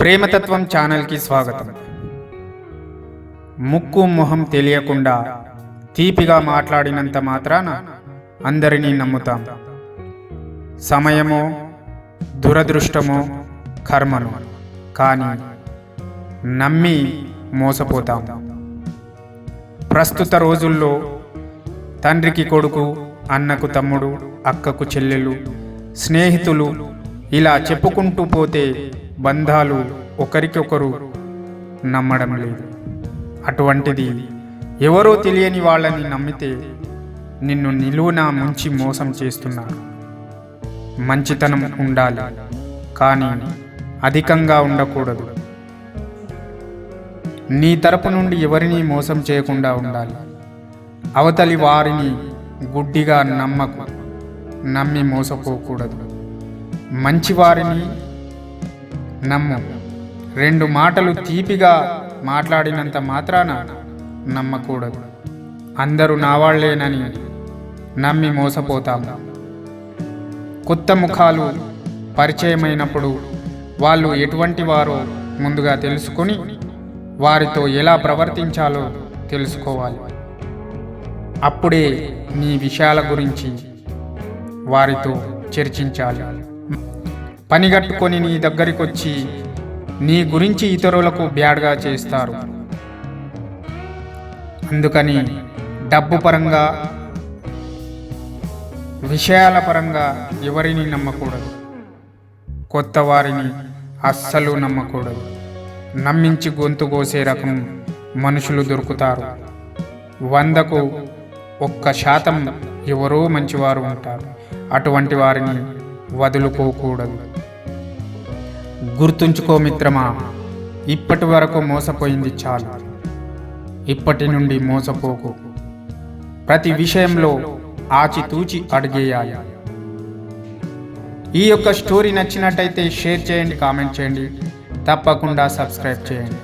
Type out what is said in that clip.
ప్రేమతత్వం ఛానల్కి స్వాగతం. ముక్కు మొహం తెలియకుండా తీపిగా మాట్లాడినంత మాత్రాన అందరినీ నమ్ముతాం. సమయమో దురదృష్టమో కర్మను కానీ నమ్మి మోసపోతాం. ప్రస్తుత రోజుల్లో తండ్రికి కొడుకు, అన్నకు తమ్ముడు, అక్కకు చెల్లెలు, స్నేహితులు ఇలా చెప్పుకుంటూ పోతే బంధాలు ఒకరికొకరు నమ్మడం లేదు. అటువంటిది ఎవరో తెలియని వాళ్ళని నమ్మితే నిన్ను నిలువునా ముంచి మోసం చేస్తున్నారు. మంచితనం ఉండాలి కానీ అధికంగా ఉండకూడదు. నీ తరపు నుండి ఎవరిని మోసం చేయకుండా ఉండాలి. అవతలి వారిని గుడ్డిగా నమ్మి మోసపోకూడదు. మంచివారిని నమ్ము. రెండు మాటలు తీపిగా మాట్లాడినంత మాత్రాన నమ్మకూడదు. అందరూ నావాళ్లేనని నమ్మి మోసపోతాము. కొత్త ముఖాలు పరిచయమైనప్పుడు వాళ్ళు ఎటువంటి వారో ముందుగా తెలుసుకొని వారితో ఎలా ప్రవర్తించాలో తెలుసుకోవాలి. అప్పుడే నీ విషయాల గురించి వారితో చర్చించాలి. పనిగట్టుకొని నీ దగ్గరికి వచ్చి నీ గురించి ఇతరులకు బ్యాడ్గా చేస్తారు. అందుకని డబ్బు పరంగా, విషయాల పరంగా ఎవరిని నమ్మకూడదు. కొత్త వారిని అస్సలు నమ్మకూడదు. నమ్మించి గొంతు కోసే రకం మనుషులు దొరుకుతారు. 100కు 1% ఎవరో మంచివారు ఉంటారు. అటువంటి వారిని వదులుకోకూడదు. గుర్తుంచుకో మిత్రమా, ఇప్పటి వరకు మోసపోయింది చాలు. ఇప్పటి నుండి మోసపోకు. ప్రతి విషయంలో ఆచితూచి అడిగేయాలి. ఈ యొక్క స్టోరీ నచ్చినట్టయితే షేర్ చేయండి, కామెంట్ చేయండి, తప్పకుండా సబ్స్క్రైబ్ చేయండి.